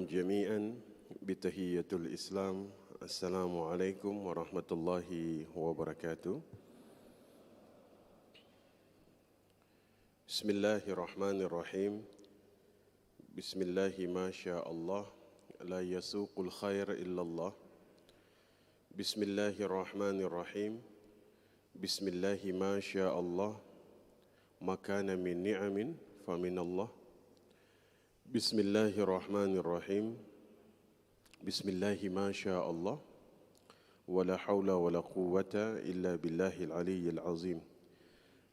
بكم جميعا بتحية الإسلام. السلام عليكم ورحمة الله وبركاته. بسم الله الرحمن الرحيم. بسم الله ما شاء الله لا يسوق الخير إلا الله. بسم الله الرحمن الرحيم. بسم الله ما شاء الله ما كان من نعم فمن الله. بسم الله الرحمن الرحيم. بسم الله ما شاء الله ولا حول ولا قوة إلا بالله العلي العظيم.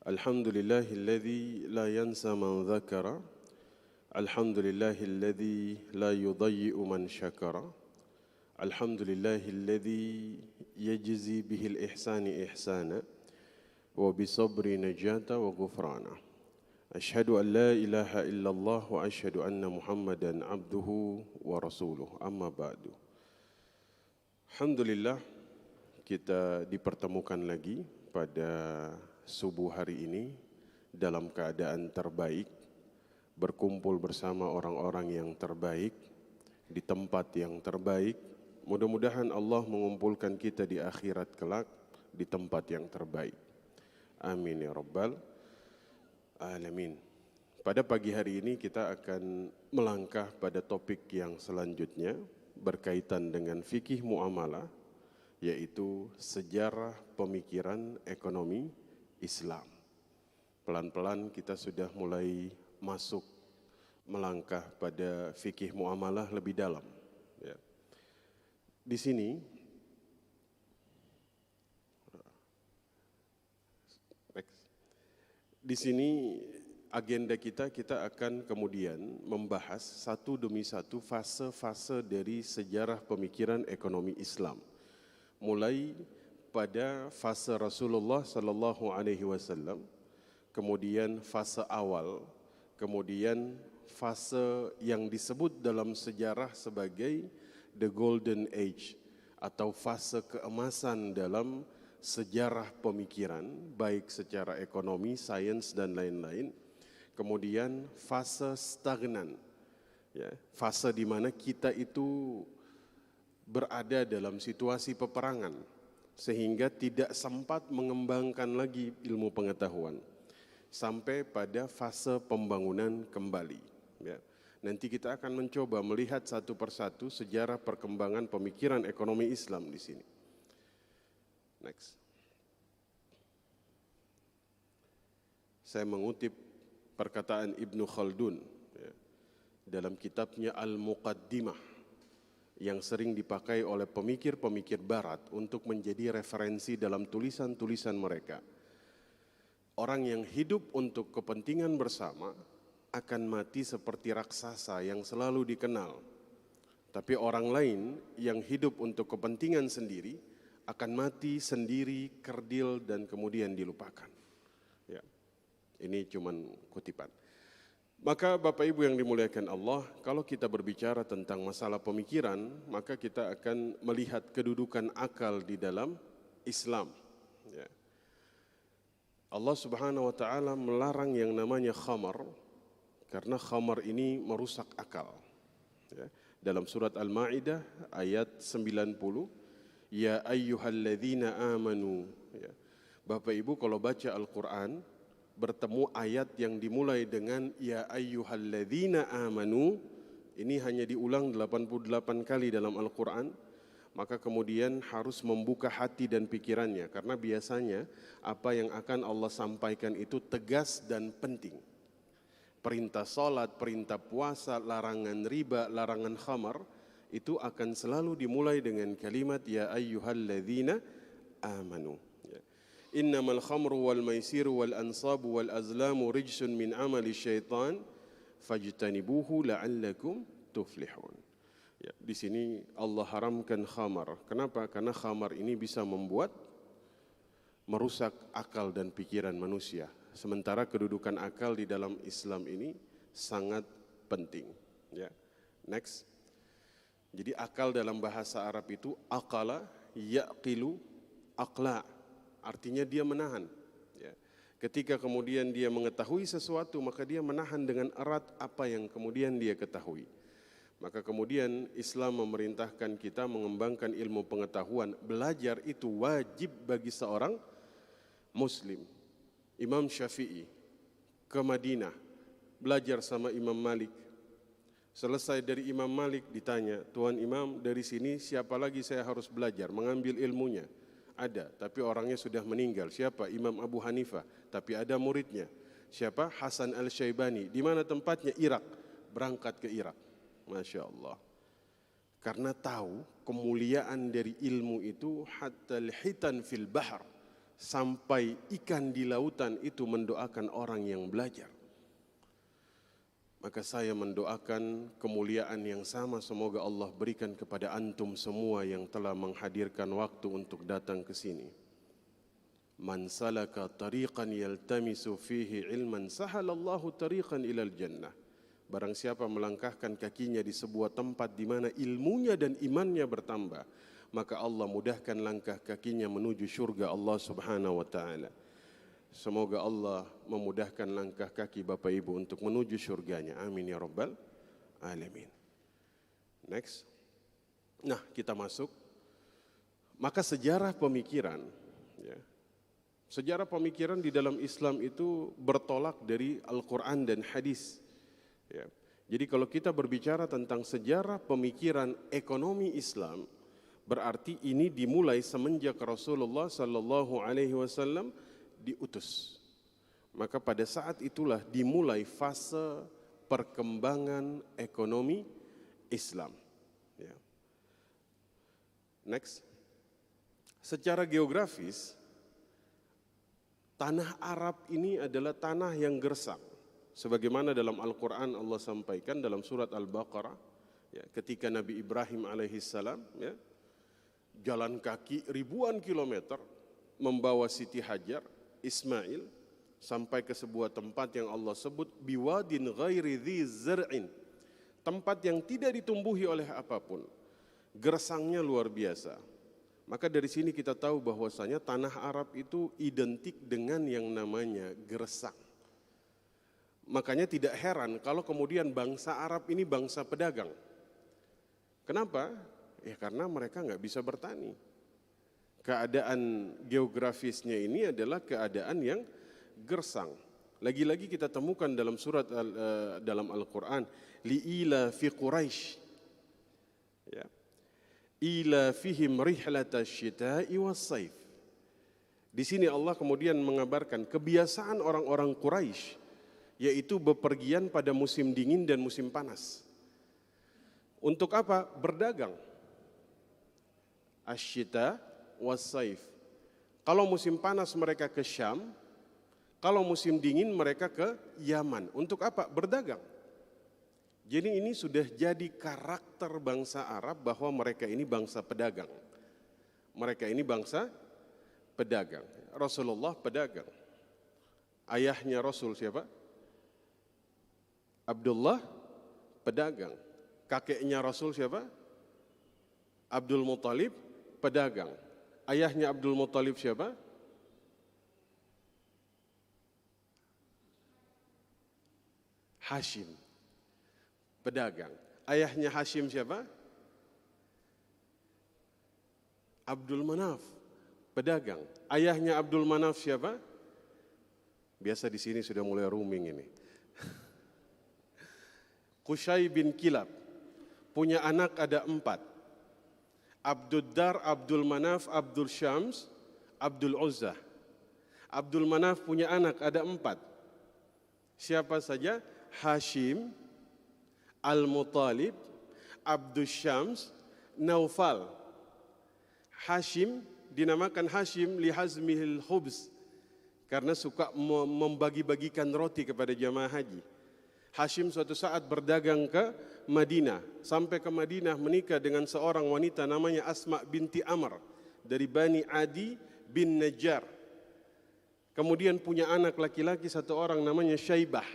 الحمد لله الذي لا ينسى من ذكر. الحمد لله الذي لا يضيء من شكر. الحمد لله الذي يجزي به الإحسان إحسانا وبصبر نجاة وغفرانا. أشهد أن لا إله إلا الله وأشهد أن محمدا عبده ورسوله. Amma ba'du. Alhamdulillah, kita dipertemukan lagi pada subuh hari ini dalam keadaan terbaik, berkumpul bersama orang-orang yang terbaik di tempat yang terbaik. Mudah-mudahan Allah mengumpulkan kita di akhirat kelak di tempat yang terbaik. Amin ya rabbal alamin. Pada pagi hari ini kita akan melangkah pada topik yang selanjutnya berkaitan dengan fikih muamalah, yaitu sejarah pemikiran ekonomi Islam. Pelan-pelan kita sudah mulai masuk melangkah pada fikih muamalah lebih dalam. Ya. Di sini agenda kita akan kemudian membahas satu demi satu fase-fase dari sejarah pemikiran ekonomi Islam. Mulai pada fase Rasulullah sallallahu alaihi wasallam, kemudian fase awal, kemudian fase yang disebut dalam sejarah sebagai the golden age atau fase keemasan dalam sejarah pemikiran, baik secara ekonomi, sains dan lain-lain. Kemudian fase stagnan, ya, fase di mana kita itu berada dalam situasi peperangan sehingga tidak sempat mengembangkan lagi ilmu pengetahuan sampai pada fase pembangunan kembali. Ya. Nanti kita akan mencoba melihat satu persatu sejarah perkembangan pemikiran ekonomi Islam di sini. Next. Saya mengutip perkataan Ibnu Khaldun ya, dalam kitabnya Al-Muqaddimah yang sering dipakai oleh pemikir-pemikir barat untuk menjadi referensi dalam tulisan-tulisan mereka. Orang yang hidup untuk kepentingan bersama akan mati seperti raksasa yang selalu dikenal. Tapi orang lain yang hidup untuk kepentingan sendiri akan mati sendiri, kerdil, dan kemudian dilupakan. Ya, ini cuman kutipan. Maka Bapak Ibu yang dimuliakan Allah, kalau kita berbicara tentang masalah pemikiran, maka kita akan melihat kedudukan akal di dalam Islam. Ya. Allah Subhanahu wa Ta'ala melarang yang namanya khamar, karena khamar ini merusak akal. Ya. Dalam surat Al-Ma'idah ayat 90, Ya ayyuhalladzina amanu. Ya. Bapak Ibu kalau baca Al-Quran, bertemu ayat yang dimulai dengan Ya ayyuhalladzina amanu, ini hanya diulang 88 kali dalam Al-Quran, maka kemudian harus membuka hati dan pikirannya, karena biasanya apa yang akan Allah sampaikan itu tegas dan penting. Perintah salat, perintah puasa, larangan riba, larangan khamar, itu akan selalu dimulai dengan kalimat Ya ayyuhalladzina amanu. Innamal khamru wal maisiru wal ansabu wal azlamu rijsun min amali syaitan fajtanibuhu la'allakum tuflihun. Ya, di sini Allah haramkan khamar. Kenapa? Karena khamar ini bisa membuat merusak akal dan pikiran manusia. Sementara kedudukan akal di dalam Islam ini sangat penting. Ya. Next. Jadi akal dalam bahasa Arab itu aqala yaqilu aqla, artinya dia menahan. Ya. Ketika kemudian dia mengetahui sesuatu, maka dia menahan dengan erat apa yang kemudian dia ketahui. Maka kemudian Islam memerintahkan kita mengembangkan ilmu pengetahuan. Belajar itu wajib bagi seorang Muslim. Imam Syafi'i ke Madinah, belajar sama Imam Malik. Selesai dari Imam Malik ditanya, Tuan Imam, dari sini siapa lagi saya harus belajar, mengambil ilmunya? Ada, tapi orangnya sudah meninggal. Siapa? Imam Abu Hanifah. Tapi ada muridnya. Siapa? Hasan al-Syaibani. Di mana tempatnya? Irak. Berangkat ke Irak. Masya Allah. Karena tahu kemuliaan dari ilmu itu, hatta al-hitan fil bahar, sampai ikan di lautan itu mendoakan orang yang belajar. Maka saya mendoakan kemuliaan yang sama semoga Allah berikan kepada antum semua yang telah menghadirkan waktu untuk datang ke sini. Man salaka tariqan yaltamisu fihi ilman sahalallahu tariqan ilal jannah. Barang siapa melangkahkan kakinya di sebuah tempat di mana ilmunya dan imannya bertambah, maka Allah mudahkan langkah kakinya menuju surga Allah Subhanahu wa taala. Semoga Allah memudahkan langkah kaki Bapak Ibu untuk menuju surganya. Amin ya rabbal alamin. Next. Nah, kita masuk. Maka sejarah pemikiran, ya. Sejarah pemikiran di dalam Islam itu bertolak dari Al-Quran dan hadis. Ya. Jadi kalau kita berbicara tentang sejarah pemikiran ekonomi Islam, berarti ini dimulai semenjak Rasulullah Sallallahu Alaihi Wasallam diutus. Maka pada saat itulah dimulai fase perkembangan ekonomi Islam. Ya. Next. Secara geografis, tanah Arab ini adalah tanah yang gersang. Sebagaimana dalam Al-Quran Allah sampaikan dalam surat Al-Baqarah, ya, ketika Nabi Ibrahim alaihissalam, ya, jalan kaki ribuan kilometer membawa Siti Hajar, Ismail, sampai ke sebuah tempat yang Allah sebut biwadin ghairi dhi zar'in, tempat yang tidak ditumbuhi oleh apapun, gersangnya luar biasa. Maka dari sini kita tahu bahwasanya tanah Arab itu identik dengan yang namanya gersang. Makanya tidak heran kalau kemudian bangsa Arab ini bangsa pedagang. Kenapa? Ya karena mereka nggak bisa bertani. Keadaan geografisnya ini adalah keadaan yang gersang. Lagi-lagi kita temukan dalam surat dalam Al-Quran, li'ila fi Quraisy, ya, ila fihim rihlata syita'i was-saif. Di sini Allah kemudian mengabarkan kebiasaan orang-orang Quraisy, yaitu bepergian pada musim dingin dan musim panas. Untuk apa? Berdagang. Asyita was-saif. Kalau musim panas mereka ke Syam, kalau musim dingin mereka ke Yaman. Untuk apa? Berdagang. Jadi ini sudah jadi karakter bangsa Arab bahwa mereka ini bangsa pedagang. Mereka ini bangsa pedagang. Rasulullah pedagang. Ayahnya Rasul siapa? Abdullah pedagang. Kakeknya Rasul siapa? Abdul Muttalib pedagang. Ayahnya Abdul Muttalib siapa? Hashim pedagang. Ayahnya Hashim siapa? Abdul Manaf pedagang. Ayahnya Abdul Manaf siapa? Biasa di sini sudah mulai rooming ini. Qusay bin Kilab punya anak ada 4. Abdul Dar, Abdul Manaf, Abdul Syams, Abdul Uzzah. Abdul Manaf punya anak ada 4. Siapa saja? Hashim, Al-Muttalib, Abdul Syams, Naufal. Hashim dinamakan Hashim li hazmihil khubz, karena suka membagi-bagikan roti kepada jamaah haji. Hashim suatu saat berdagang ke Madinah. Sampai ke Madinah menikah dengan seorang wanita namanya Asma binti Amr dari Bani Adi bin Najjar. Kemudian punya anak laki-laki satu orang namanya Syaibah.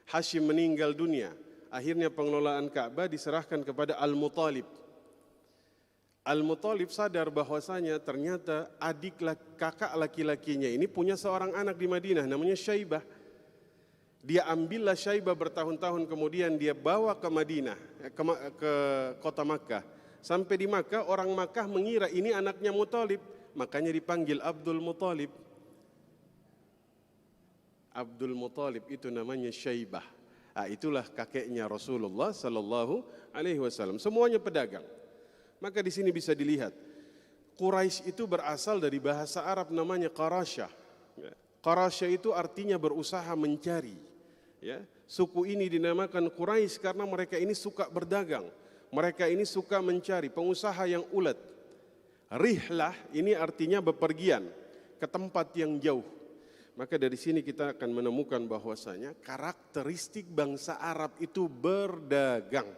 Hashim meninggal dunia. Akhirnya pengelolaan Ka'bah diserahkan kepada Al-Muttalib. Al-Muttalib sadar bahwasanya ternyata kakak laki-lakinya ini punya seorang anak di Madinah namanya Syaibah. Dia ambillah Syaibah bertahun-tahun, kemudian dia bawa ke Madinah, ke kota Makkah. Sampai di Makkah, orang Makkah mengira ini anaknya Muthalib, makanya dipanggil Abdul Muthalib. Abdul Muthalib itu namanya Syaibah. Nah, itulah kakeknya Rasulullah Sallallahu Alaihi Wasallam. Semuanya pedagang. Maka di sini bisa dilihat, Quraisy itu berasal dari bahasa Arab namanya Qarasha. Qarasha itu artinya berusaha mencari. Ya, suku ini dinamakan Quraisy karena mereka ini suka berdagang. Mereka ini suka mencari, pengusaha yang ulet. Rihlah ini artinya bepergian ke tempat yang jauh. Maka dari sini kita akan menemukan bahwasanya karakteristik bangsa Arab itu berdagang.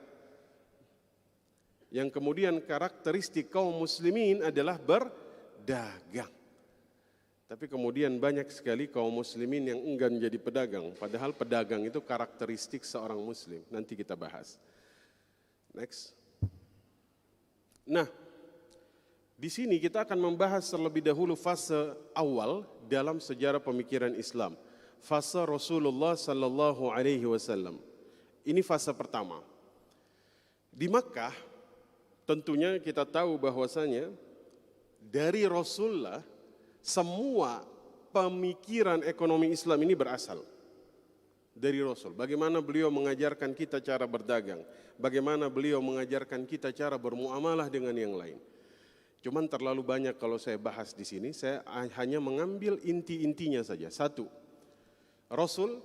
Yang kemudian karakteristik kaum muslimin adalah berdagang. Tapi kemudian banyak sekali kaum muslimin yang enggan jadi pedagang. Padahal pedagang itu karakteristik seorang muslim. Nanti kita bahas. Next. Nah, di sini kita akan membahas terlebih dahulu fase awal dalam sejarah pemikiran Islam. Fase Rasulullah Sallallahu Alaihi Wasallam. Ini fase pertama. Di Makkah, tentunya kita tahu bahwasanya dari Rasulullah semua pemikiran ekonomi Islam ini berasal dari Rasul. Bagaimana beliau mengajarkan kita cara berdagang, bagaimana beliau mengajarkan kita cara bermuamalah dengan yang lain. Cuman terlalu banyak kalau saya bahas di sini, saya hanya mengambil inti-intinya saja. Satu, Rasul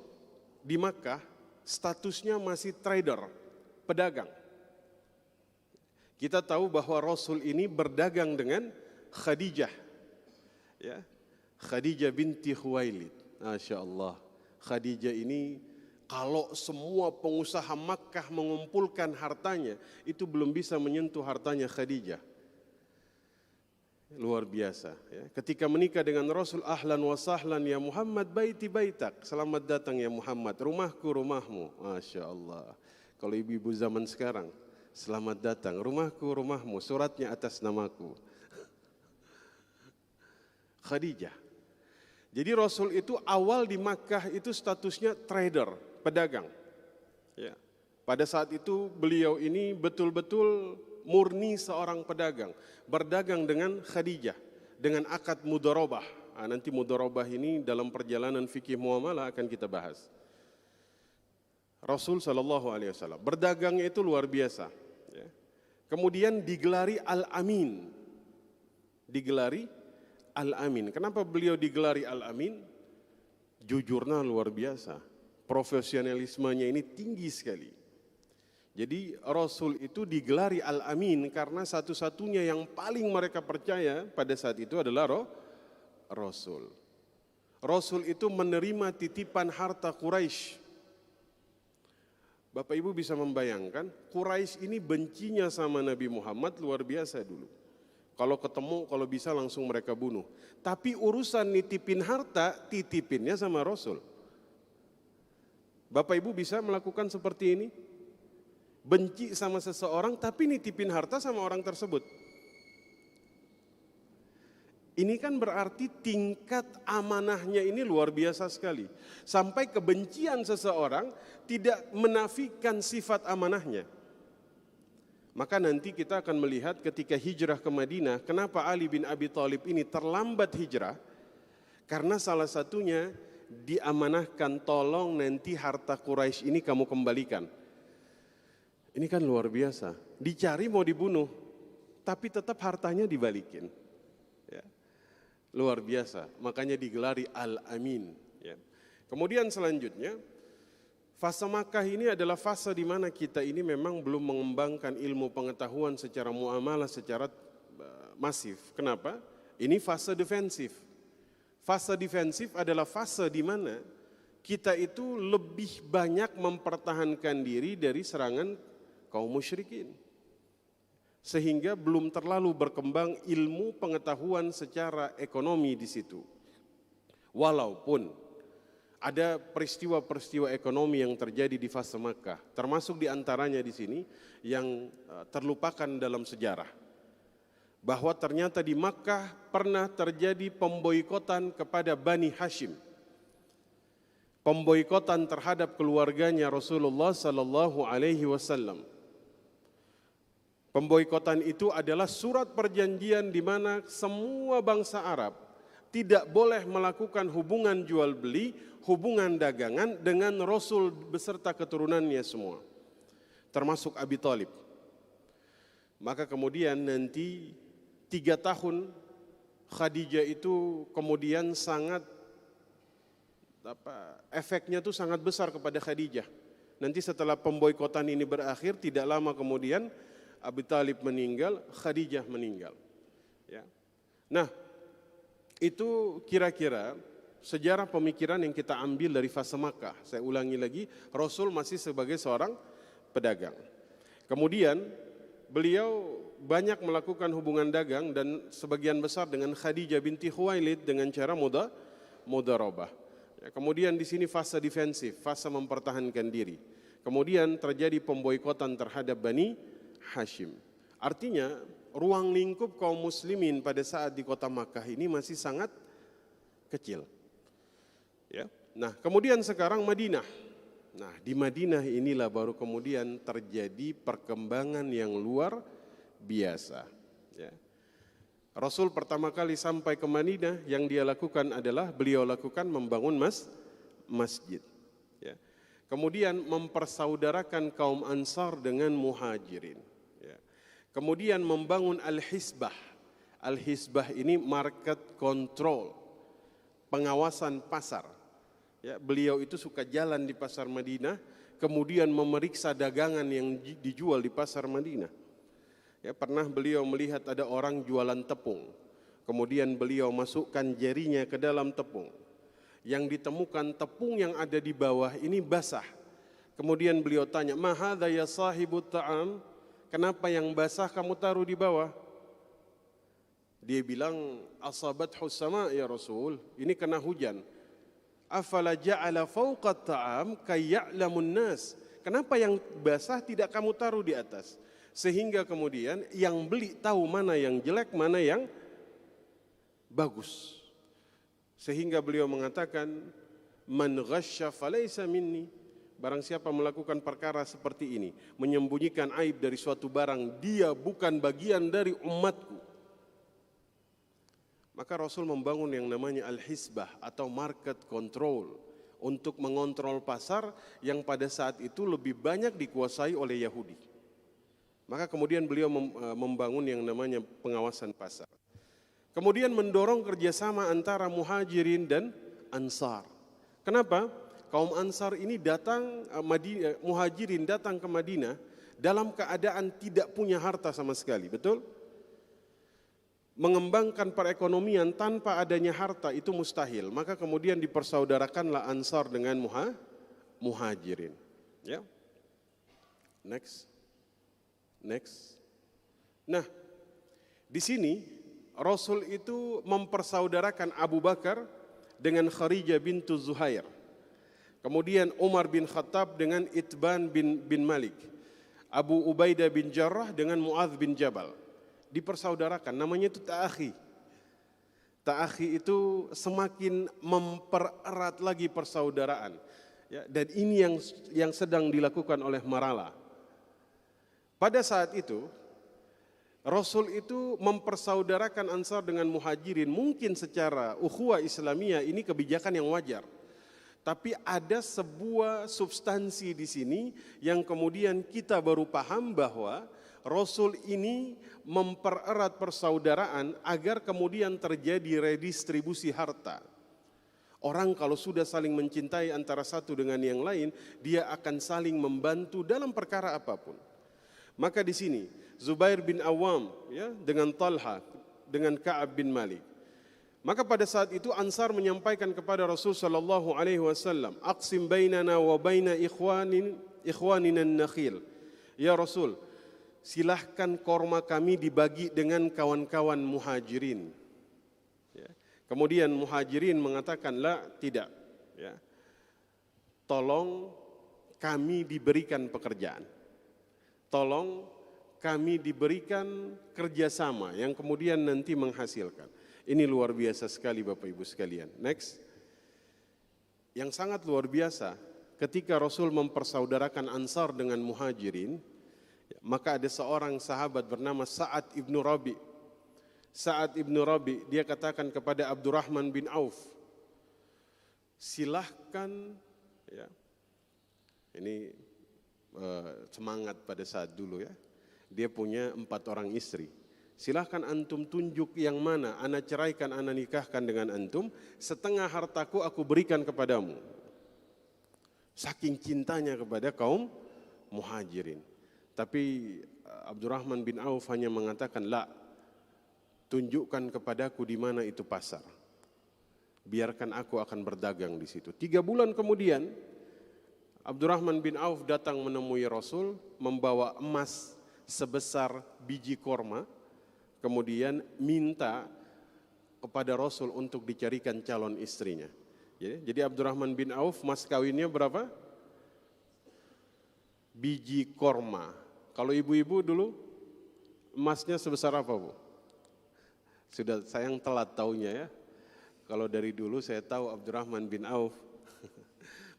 di Makkah statusnya masih trader, pedagang. Kita tahu bahwa Rasul ini berdagang dengan Khadijah. Ya, Khadijah binti Khuwailid. Masya Allah. Khadijah ini kalau semua pengusaha Makkah mengumpulkan hartanya, itu belum bisa menyentuh hartanya Khadijah. Luar biasa. Ya. Ketika menikah dengan Rasul, ahlan wa sahlan ya Muhammad, baiti baitak. Selamat datang ya Muhammad, rumahku rumahmu. Masya Allah. Kalau ibu-ibu zaman sekarang, selamat datang, rumahku rumahmu, suratnya atas namaku. Khadijah. Jadi Rasul itu awal di Makkah itu statusnya trader, pedagang. Ya. Pada saat itu beliau ini betul-betul murni seorang pedagang, berdagang dengan Khadijah, dengan akad mudharabah. Nah, nanti mudharabah ini dalam perjalanan fikih muamalah akan kita bahas. Rasul Shallallahu Alaihi Wasallam berdagangnya itu luar biasa. Ya. Kemudian digelari Al-Amin, digelari Al-Amin. Kenapa beliau digelari Al-Amin? Jujurnya luar biasa. Profesionalismenya ini tinggi sekali. Jadi Rasul itu digelari Al-Amin karena satu-satunya yang paling mereka percaya pada saat itu adalah Rasul. Rasul itu menerima titipan harta Quraisy. Bapak Ibu bisa membayangkan, Quraisy ini bencinya sama Nabi Muhammad luar biasa dulu. Kalau ketemu, kalau bisa langsung mereka bunuh. Tapi urusan nitipin harta, titipinnya sama Rasul. Bapak Ibu bisa melakukan seperti ini? Benci sama seseorang, tapi nitipin harta sama orang tersebut. Ini kan berarti tingkat amanahnya ini luar biasa sekali. Sampai kebencian seseorang tidak menafikan sifat amanahnya. Maka nanti kita akan melihat ketika hijrah ke Madinah, kenapa Ali bin Abi Thalib ini terlambat hijrah? Karena salah satunya diamanahkan, tolong nanti harta Quraisy ini kamu kembalikan. Ini kan luar biasa, dicari mau dibunuh, tapi tetap hartanya dibalikin. Ya. Luar biasa, makanya digelari Al-Amin. Ya. Kemudian selanjutnya, fase Makkah ini adalah fase di mana kita ini memang belum mengembangkan ilmu pengetahuan secara muamalah secara masif. Kenapa? Ini fase defensif. Fase defensif adalah fase di mana kita itu lebih banyak mempertahankan diri dari serangan kaum musyrikin. Sehingga belum terlalu berkembang ilmu pengetahuan secara ekonomi di situ. Walaupun ada peristiwa-peristiwa ekonomi yang terjadi di fase Makkah, termasuk diantaranya di sini yang terlupakan dalam sejarah. Bahwa ternyata di Makkah pernah terjadi pemboikotan kepada Bani Hashim. pemboikotan terhadap keluarganya Rasulullah sallallahu alaihi wasallam. Pemboikotan itu adalah surat perjanjian di mana semua bangsa Arab tidak boleh melakukan hubungan jual beli, hubungan dagangan dengan Rasul beserta keturunannya semua, termasuk Abi Thalib. Maka kemudian nanti 3 tahun Khadijah itu kemudian sangat efeknya tuh sangat besar kepada Khadijah. Nanti setelah pemboikotan ini berakhir, tidak lama kemudian Abi Thalib meninggal, Khadijah meninggal. Ya. Nah, itu kira-kira sejarah pemikiran yang kita ambil dari fase Makkah. Saya ulangi lagi, Rasul masih sebagai seorang pedagang. Kemudian beliau banyak melakukan hubungan dagang dan sebagian besar dengan Khadijah binti Khuwailid dengan cara mudharabah. Kemudian di sini fase defensif, fase mempertahankan diri. Kemudian terjadi pemboikotan terhadap Bani Hashim. Artinya ruang lingkup kaum muslimin pada saat di kota Makkah ini masih sangat kecil. Ya. Nah, kemudian sekarang Madinah. Nah, di Madinah inilah baru kemudian terjadi perkembangan yang luar biasa. Ya. Rasul pertama kali sampai ke Madinah yang dia lakukan adalah beliau lakukan membangun masjid. Ya. Kemudian mempersaudarakan kaum Ansar dengan Muhajirin. Ya. Kemudian membangun Al-Hisbah. Al-Hisbah ini market control, pengawasan pasar. Ya, beliau itu suka jalan di pasar Madinah, kemudian memeriksa dagangan yang dijual di pasar Madinah. Ya, pernah beliau melihat ada orang jualan tepung, kemudian beliau masukkan jarinya ke dalam tepung. Yang ditemukan tepung yang ada di bawah ini basah. Kemudian beliau tanya, "Ma hadza ya sahibut ta'am?" Kenapa yang basah kamu taruh di bawah? Dia bilang, "Asabathu sama ya Rasul." Ini kena hujan. "Afala ja'ala fawqat ta'am kayya'lamun nas." Kenapa yang basah tidak kamu taruh di atas? Sehingga kemudian yang beli tahu mana yang jelek, mana yang bagus. Sehingga beliau mengatakan, "Man ghasya falaysa minni." Barang siapa melakukan perkara seperti ini, menyembunyikan aib dari suatu barang, dia bukan bagian dari umatku. Maka Rasul membangun yang namanya Al-Hisbah atau market control untuk mengontrol pasar yang pada saat itu lebih banyak dikuasai oleh Yahudi. Maka kemudian beliau membangun yang namanya pengawasan pasar. Kemudian mendorong kerjasama antara Muhajirin dan Ansar. Kenapa? Kaum Ansar ini datang, Muhajirin datang ke Madinah dalam keadaan tidak punya harta sama sekali, betul? Mengembangkan perekonomian tanpa adanya harta itu mustahil. Maka kemudian dipersaudarakanlah Ansar dengan Muhajirin. Ya. Next. Nah, di sini Rasul itu mempersaudarakan Abu Bakar dengan Kharijah bintu Zuhair. Kemudian Umar bin Khattab dengan Itban bin Malik. Abu Ubaidah bin Jarrah dengan Mu'adz bin Jabal. Dipersaudarakan, namanya itu ta'akhi. Ta'akhi itu semakin mempererat lagi persaudaraan. Ya, dan ini yang sedang dilakukan oleh Marala. Pada saat itu, Rasul itu mempersaudarakan Ansar dengan Muhajirin. Mungkin secara ukhuwah Islamiyah ini kebijakan yang wajar. Tapi ada sebuah substansi di sini yang kemudian kita baru paham bahwa Rasul ini mempererat persaudaraan agar kemudian terjadi redistribusi harta. Orang kalau sudah saling mencintai antara satu dengan yang lain, dia akan saling membantu dalam perkara apapun. Maka di sini Zubair bin Awam ya dengan Talha dengan Ka'ab bin Malik. Maka pada saat itu Ansar menyampaikan kepada Rasul sallallahu alaihi wasallam, "Aqsim bainana wa baina ikhwanina an-nakhil." Ya Rasul, silahkan korma kami dibagi dengan kawan-kawan Muhajirin. Ya. Kemudian Muhajirin mengatakan, "La, tidak. Ya. Tolong kami diberikan pekerjaan. Tolong kami diberikan kerjasama yang kemudian nanti menghasilkan." Ini luar biasa sekali Bapak Ibu sekalian. Next. yang sangat luar biasa. Ketika Rasul mempersaudarakan Ansar dengan Muhajirin, maka ada seorang sahabat bernama Sa'ad ibnu Rabi. Sa'ad ibnu Rabi, dia katakan kepada Abdurrahman bin Auf, silahkan, ya, ini semangat pada saat dulu ya, dia punya 4 orang istri. Silahkan antum tunjuk yang mana, ana ceraikan, ana nikahkan dengan antum, setengah hartaku aku berikan kepadamu. Saking cintanya kepada kaum Muhajirin. Tapi Abdurrahman bin Auf hanya mengatakan, la, tunjukkan kepadaku di mana itu pasar. Biarkan aku akan berdagang di situ. 3 bulan kemudian, Abdurrahman bin Auf datang menemui Rasul, membawa emas sebesar biji korma, kemudian minta kepada Rasul untuk dicarikan calon istrinya. Jadi Abdurrahman bin Auf mas kawinnya berapa? Biji korma. Kalau ibu-ibu dulu emasnya sebesar apa, Bu? Sudah sayang telat taunya ya. Kalau dari dulu saya tahu Abdurrahman bin Auf,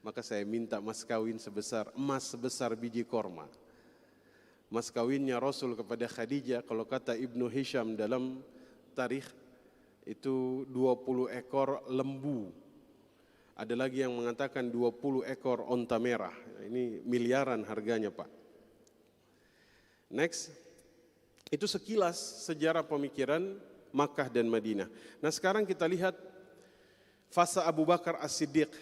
maka saya minta mas kawin emas sebesar biji korma. Mas kawinnya Rasul kepada Khadijah, kalau kata Ibnu Hisham dalam tarikh, itu 20 ekor lembu. Ada lagi yang mengatakan 20 ekor onta merah. Ini miliaran harganya, Pak. Next, itu sekilas sejarah pemikiran Makkah dan Madinah. Nah sekarang kita lihat fase Abu Bakar As-Siddiq.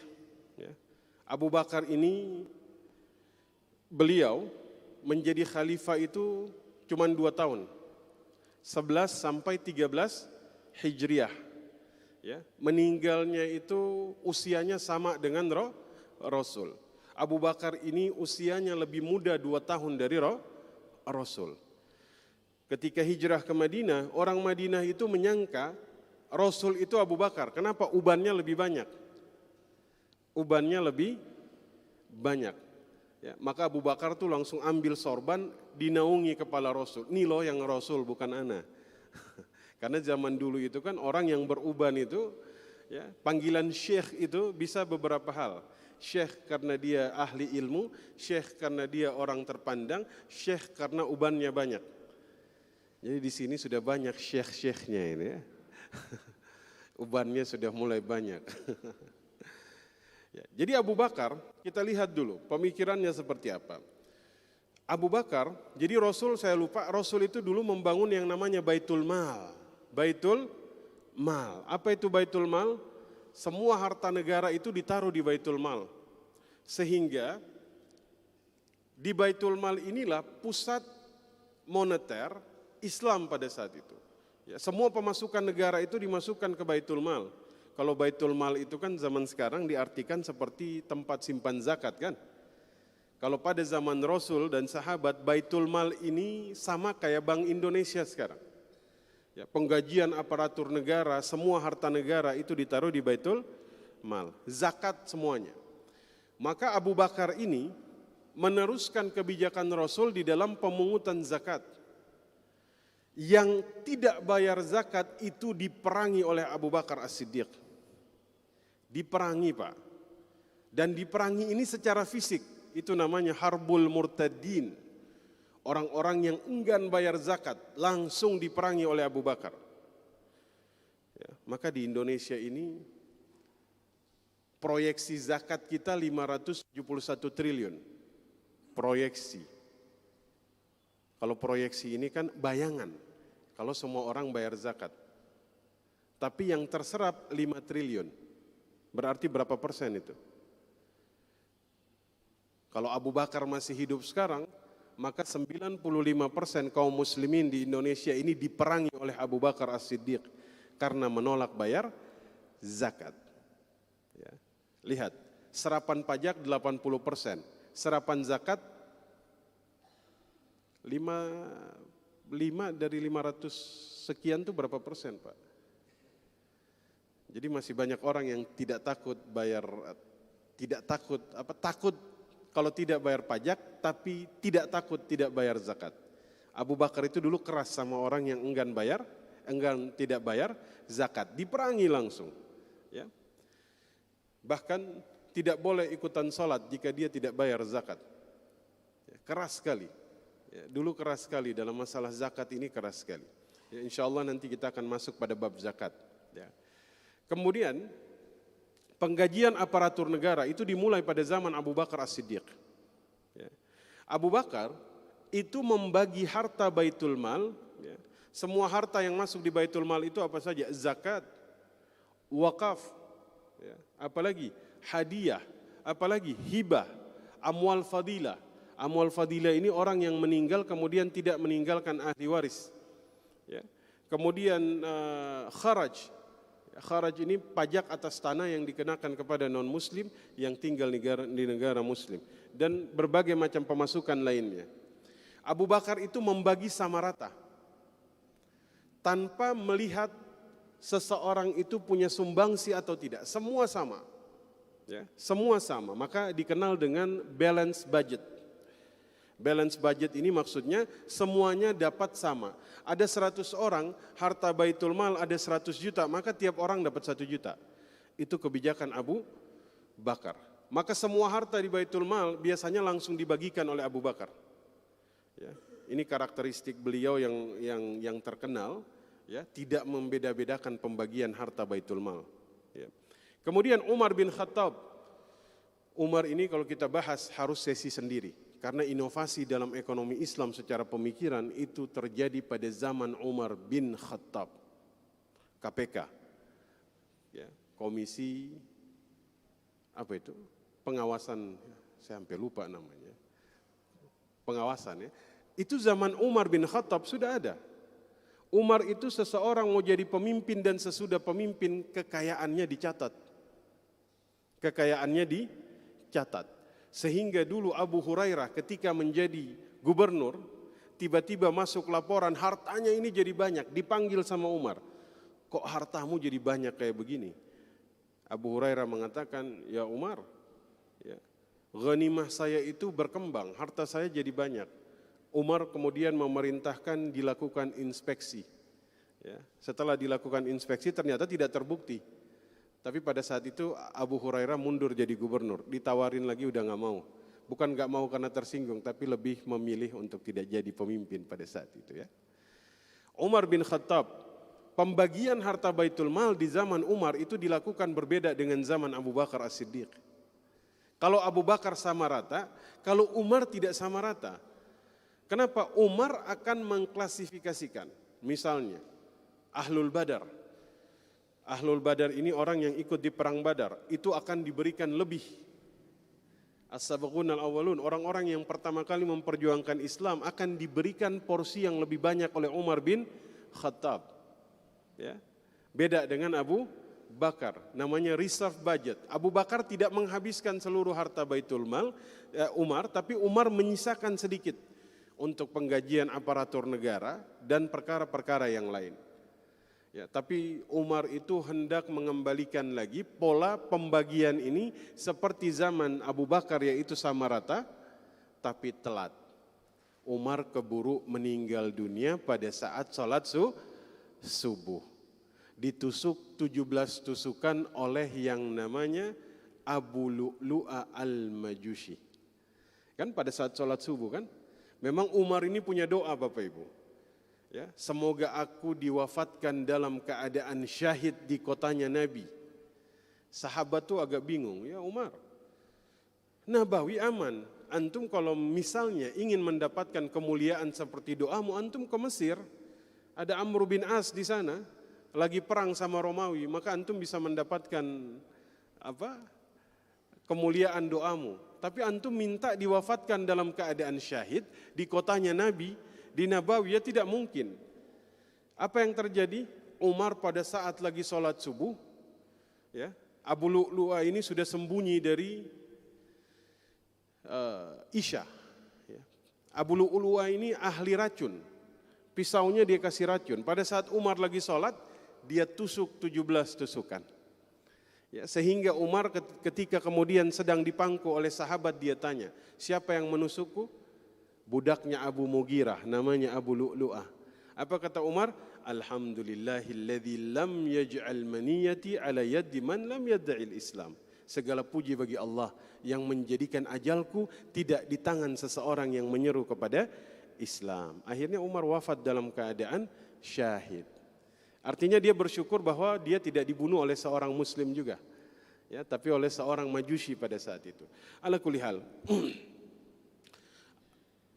Abu Bakar ini, beliau menjadi khalifah itu cuma 2 tahun. 11 sampai 13 Hijriah. Ya, meninggalnya itu usianya sama dengan Rasul. Abu Bakar ini usianya lebih muda 2 tahun dari Rasul. Ketika hijrah ke Madinah, orang Madinah itu menyangka Rasul itu Abu Bakar. Kenapa? Ubannya lebih banyak. Ubannya lebih banyak. Ya, maka Abu Bakar tuh langsung ambil sorban, dinaungi kepala Rasul. Ini loh yang Rasul, bukan ana. Karena zaman dulu itu kan orang yang beruban itu, ya, panggilan syekh itu bisa beberapa hal. Syekh karena dia ahli ilmu, syekh karena dia orang terpandang, syekh karena ubannya banyak. Jadi di sini sudah banyak syekh-syekhnya ini ya. Ubannya sudah mulai banyak. Ya, jadi Abu Bakar, kita lihat dulu pemikirannya seperti apa. Abu Bakar, jadi Rasul, saya lupa, Rasul itu dulu membangun yang namanya Baitul Mal. Baitul Mal. Apa itu Baitul Mal? Semua harta negara itu ditaruh di Baitul Mal. Sehingga di Baitul Mal inilah pusat moneter Islam pada saat itu. Ya, semua pemasukan negara itu dimasukkan ke Baitul Mal. Kalau Baitul Mal itu kan zaman sekarang diartikan seperti tempat simpan zakat kan. Kalau pada zaman Rasul dan sahabat, Baitul Mal ini sama kayak Bank Indonesia sekarang. Ya, penggajian aparatur negara, semua harta negara itu ditaruh di Baitul Mal. Zakat semuanya. Maka Abu Bakar ini meneruskan kebijakan Rasul di dalam pemungutan zakat. Yang tidak bayar zakat itu diperangi oleh Abu Bakar As-Siddiq. Diperangi, Pak. Dan diperangi ini secara fisik. Itu namanya Harbul Murtadin. Orang-orang yang enggan bayar zakat langsung diperangi oleh Abu Bakar. Ya, maka di Indonesia ini proyeksi zakat kita 571 triliun. Proyeksi. Kalau proyeksi ini kan bayangan. Kalau semua orang bayar zakat. Tapi yang terserap 5 triliun. Berarti berapa persen itu? Kalau Abu Bakar masih hidup sekarang, maka 95% kaum muslimin di Indonesia ini diperangi oleh Abu Bakar As-Siddiq karena menolak bayar zakat. Ya. Lihat, serapan pajak 80%, serapan zakat 5 dari 500 sekian itu berapa persen, Pak? Jadi masih banyak orang yang tidak takut takut kalau tidak bayar pajak, tapi tidak takut tidak bayar zakat. Abu Bakar itu dulu keras sama orang yang enggan tidak bayar zakat, diperangi langsung. Ya. Bahkan tidak boleh ikutan sholat jika dia tidak bayar zakat. Ya, keras sekali. Ya, dulu keras sekali dalam masalah zakat ini, keras sekali. Ya, insya Allah nanti kita akan masuk pada bab zakat. Ya. Kemudian penggajian aparatur negara itu dimulai pada zaman Abu Bakar As-Siddiq. Ya. Abu Bakar itu membagi harta Baitul Mal. Ya. Semua harta yang masuk di Baitul Mal itu apa saja? Zakat, wakaf, ya, apalagi hadiah, apalagi hibah, amwal fadilah. Amwal fadilah ini orang yang meninggal kemudian tidak meninggalkan ahli waris. Ya. Kemudian kharaj. Kharaj ini pajak atas tanah yang dikenakan kepada non-muslim yang tinggal di negara muslim. Dan berbagai macam pemasukan lainnya. Abu Bakar itu membagi sama rata. Tanpa melihat seseorang itu punya sumbangsi atau tidak, semua sama. Ya, semua sama, maka dikenal dengan balance budget. Balance budget ini maksudnya semuanya dapat sama. Ada 100 orang, harta Baitul Mal ada 100 juta, maka tiap orang dapat 1 juta. Itu kebijakan Abu Bakar. Maka semua harta di Baitul Mal biasanya langsung dibagikan oleh Abu Bakar. Ya, ini karakteristik beliau yang terkenal. Ya, tidak membeda-bedakan pembagian harta Baitul Mal. Ya. Kemudian Umar bin Khattab. Umar ini kalau kita bahas harus sesi sendiri. Karena inovasi dalam ekonomi Islam secara pemikiran itu terjadi pada zaman Umar bin Khattab. KPK. Ya, komisi apa itu? Pengawasan, saya sampai lupa namanya. Pengawasan ya. Itu zaman Umar bin Khattab sudah ada. Umar itu seseorang mau jadi pemimpin dan sesudah pemimpin kekayaannya dicatat. Kekayaannya dicatat. Sehingga dulu Abu Hurairah ketika menjadi gubernur, tiba-tiba masuk laporan hartanya ini jadi banyak, dipanggil sama Umar. Kok hartamu jadi banyak kayak begini? Abu Hurairah mengatakan, ya Umar, ya, ghanimah saya itu berkembang, harta saya jadi banyak. Umar kemudian memerintahkan dilakukan inspeksi. Ya, setelah dilakukan inspeksi ternyata tidak terbukti. Tapi pada saat itu Abu Hurairah mundur jadi gubernur. Ditawarin lagi udah gak mau. Bukan gak mau karena tersinggung, tapi lebih memilih untuk tidak jadi pemimpin pada saat itu. Ya. Umar bin Khattab, pembagian harta Baitul Mal di zaman Umar itu dilakukan berbeda dengan zaman Abu Bakar As-Siddiq. Kalau Abu Bakar sama rata, kalau Umar tidak sama rata. Kenapa? Umar akan mengklasifikasikan, misalnya Ahlul Badar. Ahlul Badar ini orang yang ikut di perang Badar, itu akan diberikan lebih. As-Sabiqun al-Awwalun, orang-orang yang pertama kali memperjuangkan Islam akan diberikan porsi yang lebih banyak oleh Umar bin Khattab. Ya. Beda dengan Abu Bakar, namanya reserve budget. Abu Bakar tidak menghabiskan seluruh harta Baitul Mal, Umar, tapi Umar menyisakan sedikit untuk penggajian aparatur negara dan perkara-perkara yang lain. Ya, tapi Umar itu hendak mengembalikan lagi pola pembagian ini seperti zaman Abu Bakar, yaitu sama rata, tapi telat. Umar keburu meninggal dunia pada saat sholat subuh. Ditusuk 17 tusukan oleh yang namanya Abu Lu'lu'a al-Majusi. Kan pada saat sholat subuh kan? Memang Umar ini punya doa Bapak Ibu. Ya, semoga aku diwafatkan dalam keadaan syahid di kotanya Nabi. Sahabat tuh agak bingung, ya Umar, Nabawi aman. Antum kalau misalnya ingin mendapatkan kemuliaan seperti doamu, antum ke Mesir. Ada Amr bin As di sana, lagi perang sama Romawi, maka antum bisa mendapatkan kemuliaan doamu. Tapi antum minta diwafatkan dalam keadaan syahid di kotanya Nabi, di Nabawi, ya tidak mungkin. Apa yang terjadi? Umar pada saat lagi sholat subuh, ya, Abu Lu'lu'a ini sudah sembunyi dari Isya. Ya. Abu Lu'lu'a ini ahli racun. Pisaunya dia kasih racun. Pada saat Umar lagi sholat, dia tusuk 17 tusukan. Ya, sehingga Umar ketika kemudian sedang dipangku oleh sahabat, dia tanya, siapa yang menusukku? Budaknya Abu Mughirah, namanya Abu Lu'lu'ah. Apa kata Umar? Alhamdulillahilladzi lam yaj'al maniyati ala yaddi man lam yadda'il Islam. Segala puji bagi Allah yang menjadikan ajalku tidak di tangan seseorang yang menyeru kepada Islam. Akhirnya Umar wafat dalam keadaan syahid. Artinya dia bersyukur bahwa dia tidak dibunuh oleh seorang muslim juga, ya, tapi oleh seorang majusi pada saat itu. Ala kulli hal,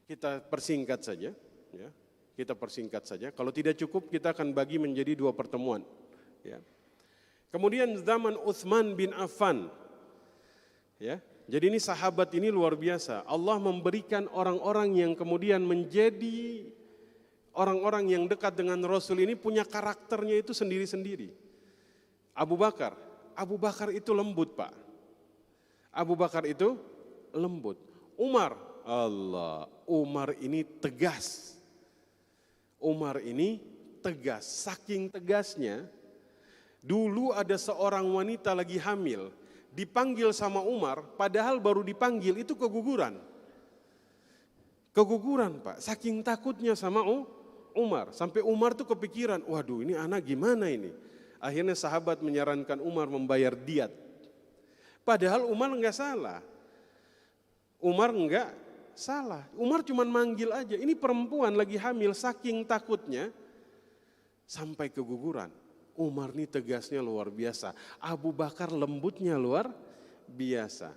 kita persingkat saja, ya. Kita persingkat saja. Kalau tidak cukup, kita akan bagi menjadi 2 pertemuan. Ya. Kemudian zaman Utsman bin Affan. Ya. Jadi ini sahabat ini luar biasa. Allah memberikan orang-orang yang kemudian menjadi orang-orang yang dekat dengan Rasul ini punya karakternya itu sendiri-sendiri. Abu Bakar itu lembut, Pak. Abu Bakar itu lembut. Umar ini tegas. Umar ini tegas, saking tegasnya, dulu ada seorang wanita lagi hamil, dipanggil sama Umar, padahal baru dipanggil itu keguguran. Keguguran, Pak, saking takutnya sama Umar, sampai Umar tuh kepikiran, waduh ini anak gimana ini? Akhirnya sahabat menyarankan Umar membayar diat. Padahal Umar enggak salah. Umar cuma manggil aja, ini perempuan lagi hamil, saking takutnya sampai keguguran. Umar ini tegasnya luar biasa, Abu Bakar lembutnya luar biasa.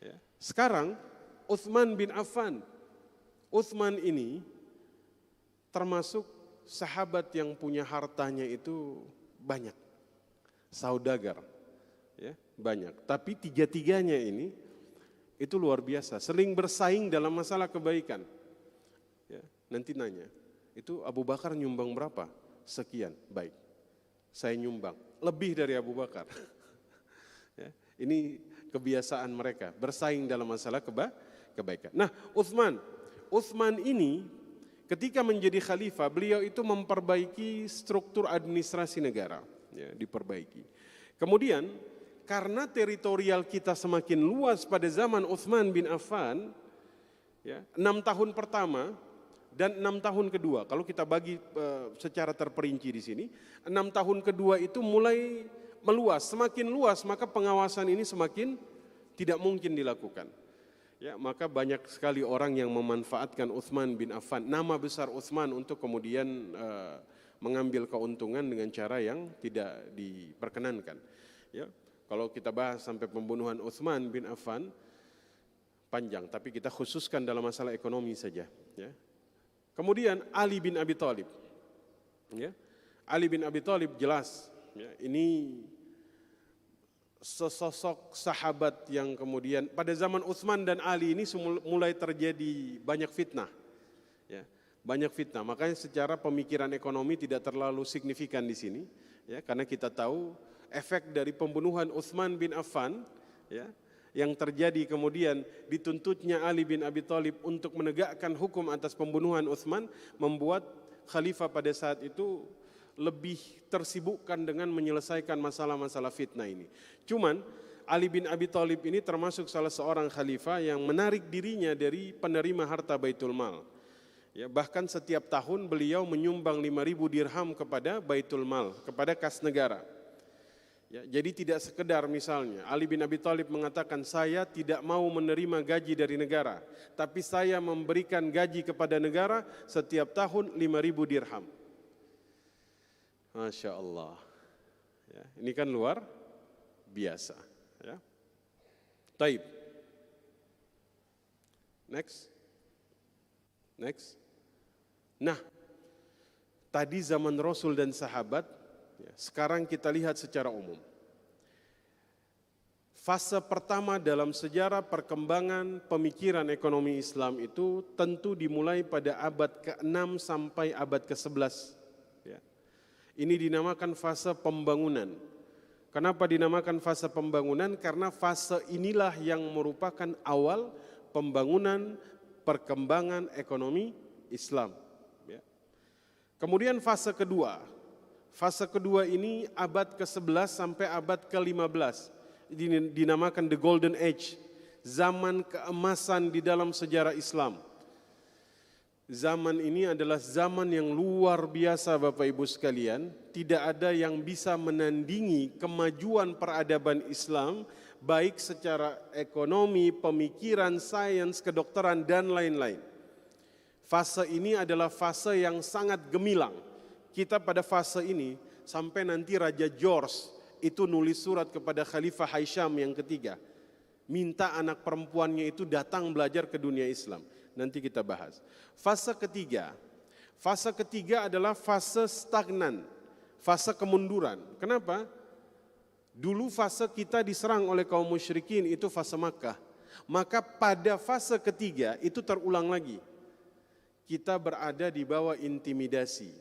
Ya. Sekarang Utsman bin Affan, Utsman ini termasuk sahabat yang punya hartanya itu banyak, saudagar, ya, banyak. Tapi tiga-tiganya ini itu luar biasa, sering bersaing dalam masalah kebaikan. Ya, nanti nanya, itu Abu Bakar nyumbang berapa? Sekian, baik. Saya nyumbang, lebih dari Abu Bakar. Ya, ini kebiasaan mereka, bersaing dalam masalah kebaikan. Nah, Utsman ini ketika menjadi khalifah, beliau itu memperbaiki struktur administrasi negara, ya, diperbaiki. Kemudian karena teritorial kita semakin luas pada zaman Utsman bin Affan, ya, 6 tahun pertama dan 6 tahun kedua, kalau kita bagi secara terperinci di sini, 6 tahun kedua itu mulai meluas, semakin luas maka pengawasan ini semakin tidak mungkin dilakukan. Ya, maka banyak sekali orang yang memanfaatkan Utsman bin Affan, nama besar Utsman, untuk kemudian mengambil keuntungan dengan cara yang tidak diperkenankan. Ya. Kalau kita bahas sampai pembunuhan Utsman bin Affan panjang, tapi kita khususkan dalam masalah ekonomi saja. Ya. Kemudian Ali bin Abi Thalib, ya. Ali bin Abi Thalib jelas, ya, ini sesosok sahabat yang kemudian pada zaman Utsman dan Ali ini mulai terjadi banyak fitnah, ya, banyak fitnah. Makanya secara pemikiran ekonomi tidak terlalu signifikan di sini, ya, karena kita tahu efek dari pembunuhan Utsman bin Affan, ya, yang terjadi kemudian dituntutnya Ali bin Abi Thalib untuk menegakkan hukum atas pembunuhan Utsman, membuat khalifah pada saat itu lebih tersibukkan dengan menyelesaikan masalah-masalah fitnah ini. Cuman Ali bin Abi Thalib ini termasuk salah seorang khalifah yang menarik dirinya dari penerima harta Baitul Mal. Ya, bahkan setiap tahun beliau menyumbang 5.000 dirham kepada Baitul Mal, kepada kas negara. Ya, jadi tidak sekedar misalnya Ali bin Abi Thalib mengatakan, saya tidak mau menerima gaji dari negara, tapi saya memberikan gaji kepada negara setiap tahun 5.000 dirham. Masya Allah, ya, ini kan luar biasa. Ya. Taib. Next. Nah, tadi zaman Rasul dan sahabat, ya, sekarang kita lihat secara umum. Fase pertama dalam sejarah perkembangan pemikiran ekonomi Islam itu tentu dimulai pada abad ke-6 sampai abad ke-11. Ya. Ini dinamakan fase pembangunan. Kenapa dinamakan fase pembangunan? Karena fase inilah yang merupakan awal pembangunan perkembangan ekonomi Islam. Ya. Kemudian fase kedua. Fase kedua ini abad ke-11 sampai abad ke-15. Dinamakan the golden age, zaman keemasan di dalam sejarah Islam. Zaman ini adalah zaman yang luar biasa Bapak Ibu sekalian. Tidak ada yang bisa menandingi kemajuan peradaban Islam, baik secara ekonomi, pemikiran, sains, kedokteran, dan lain-lain. Fase ini adalah fase yang sangat gemilang. Kita pada fase ini sampai nanti Raja George itu nulis surat kepada Khalifah Haisham yang ketiga. Minta anak perempuannya itu datang belajar ke dunia Islam. Nanti kita bahas. Fase ketiga adalah fase stagnan, fase kemunduran. Kenapa? Dulu fase kita diserang oleh kaum musyrikin, itu fase Makkah. Maka pada fase ketiga itu terulang lagi. Kita berada di bawah intimidasi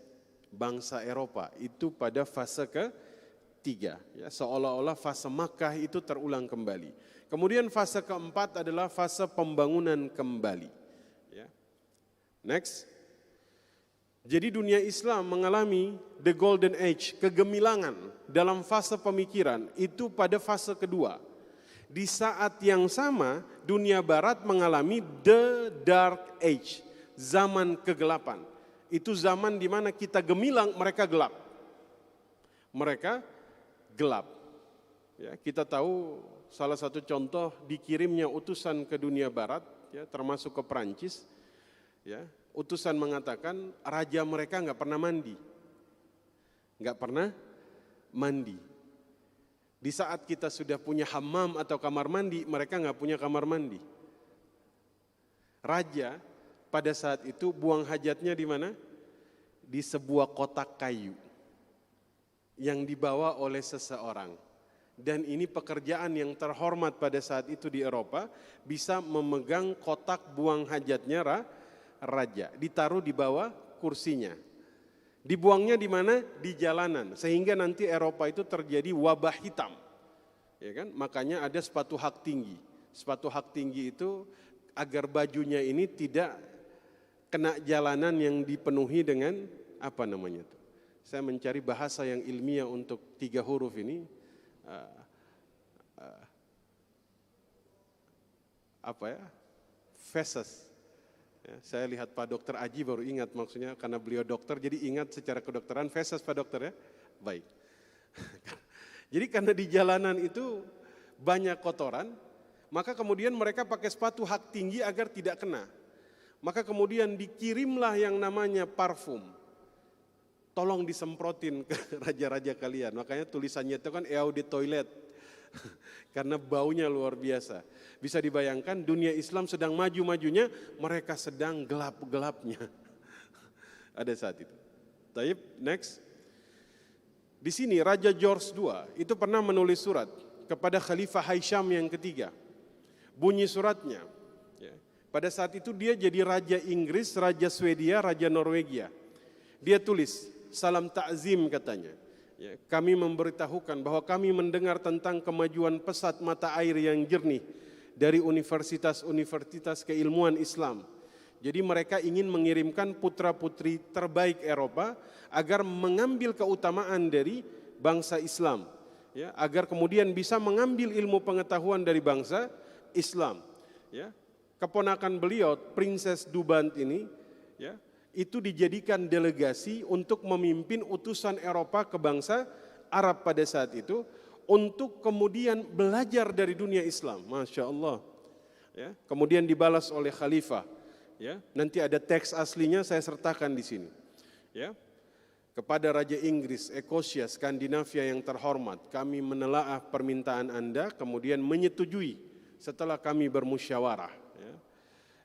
bangsa Eropa, itu pada fase ketiga. Ya, seolah-olah fase Makkah itu terulang kembali. Kemudian fase keempat adalah fase pembangunan kembali. Next. Jadi dunia Islam mengalami the golden age, kegemilangan dalam fase pemikiran itu pada fase kedua. Di saat yang sama dunia barat mengalami the dark age, zaman kegelapan. Itu zaman di mana kita gemilang, mereka gelap. Mereka gelap. Ya, kita tahu salah satu contoh dikirimnya utusan ke dunia barat, ya, termasuk ke Perancis. Ya, utusan mengatakan raja mereka nggak pernah mandi, Di saat kita sudah punya hammam atau kamar mandi, mereka nggak punya kamar mandi. Raja pada saat itu buang hajatnya di mana? Di sebuah kotak kayu yang dibawa oleh seseorang. Dan ini pekerjaan yang terhormat pada saat itu di Eropa, bisa memegang kotak buang hajatnya raja, ditaruh di bawah kursinya. Dibuangnya di mana? Di jalanan, sehingga nanti Eropa itu terjadi wabah hitam. Ya kan? Makanya ada sepatu hak tinggi. Sepatu hak tinggi itu agar bajunya ini tidak kena jalanan yang dipenuhi dengan apa namanya itu. Saya mencari bahasa yang ilmiah untuk 3 huruf ini. Feses. Ya, saya lihat Pak Dokter Aji baru ingat maksudnya karena beliau dokter jadi ingat secara kedokteran feses Pak Dokter ya. Baik. Jadi karena di jalanan itu banyak kotoran, maka kemudian mereka pakai sepatu hak tinggi agar tidak kena. Maka kemudian dikirimlah yang namanya parfum. Tolong disemprotin ke raja-raja kalian. Makanya tulisannya itu kan eau de toilet. Karena baunya luar biasa. Bisa dibayangkan dunia Islam sedang maju-majunya, mereka sedang gelap-gelapnya. Ada saat itu. Taib, next. Di sini Raja George II itu pernah menulis surat kepada Khalifah Haisham yang ketiga. Bunyi suratnya, ya, pada saat itu dia jadi Raja Inggris, Raja Swedia, Raja Norwegia. Dia tulis, salam ta'zim katanya. Ya, kami memberitahukan bahwa kami mendengar tentang kemajuan pesat mata air yang jernih dari universitas-universitas keilmuan Islam. Jadi mereka ingin mengirimkan putra-putri terbaik Eropa agar mengambil keutamaan dari bangsa Islam. Ya, agar kemudian bisa mengambil ilmu pengetahuan dari bangsa Islam. Ya, keponakan beliau, Princess Dubant ini, ya, itu dijadikan delegasi untuk memimpin utusan Eropa ke bangsa Arab pada saat itu untuk kemudian belajar dari dunia Islam. Masya Allah. Ya, kemudian dibalas oleh Khalifah. Ya, nanti ada teks aslinya saya sertakan di sini. Ya, kepada Raja Inggris, Ekosia, Skandinavia yang terhormat, kami menelaah permintaan Anda, kemudian menyetujui setelah kami bermusyawarah. Ya,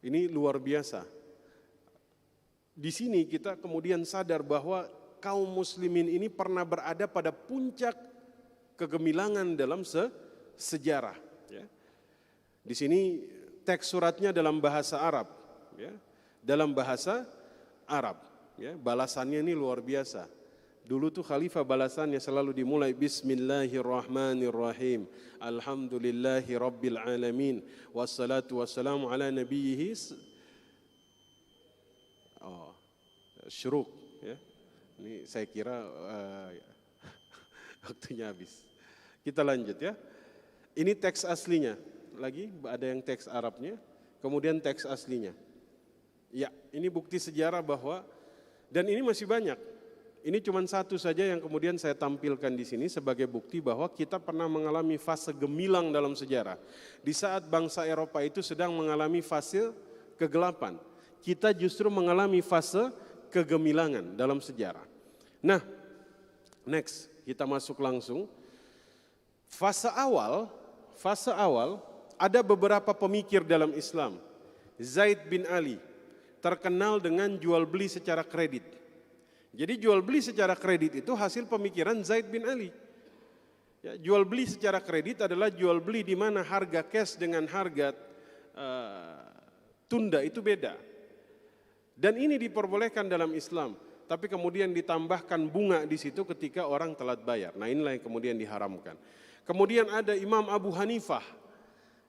ini luar biasa. Di sini kita kemudian sadar bahwa kaum muslimin ini pernah berada pada puncak kegemilangan dalam sejarah. Ya. Di sini teks suratnya dalam bahasa Arab. Ya. Dalam bahasa Arab. Ya. Balasannya ini luar biasa. Dulu tuh khalifah balasannya selalu dimulai Bismillahirrahmanirrahim. Alhamdulillahi Rabbil Alamin. Wassalatu wassalamu ala nabiyyihi syuruk, ya. Ini saya kira waktunya habis. Kita lanjut ya. Ini teks aslinya. Lagi ada yang teks Arabnya, kemudian teks aslinya. Ya, ini bukti sejarah bahwa, dan ini masih banyak. Ini cuma satu saja yang kemudian saya tampilkan di sini sebagai bukti bahwa kita pernah mengalami fase gemilang dalam sejarah. Di saat bangsa Eropa itu sedang mengalami fase kegelapan, kita justru mengalami fase kegemilangan dalam sejarah. Nah, next, kita masuk langsung. Fase awal ada beberapa pemikir dalam Islam. Zaid bin Ali terkenal dengan jual beli secara kredit. Jadi jual beli secara kredit itu hasil pemikiran Zaid bin Ali. Ya, jual beli secara kredit adalah jual beli di mana harga cash dengan harga tunda itu beda. Dan ini diperbolehkan dalam Islam, tapi kemudian ditambahkan bunga di situ ketika orang telat bayar. Nah, inilah yang kemudian diharamkan. Kemudian ada Imam Abu Hanifah,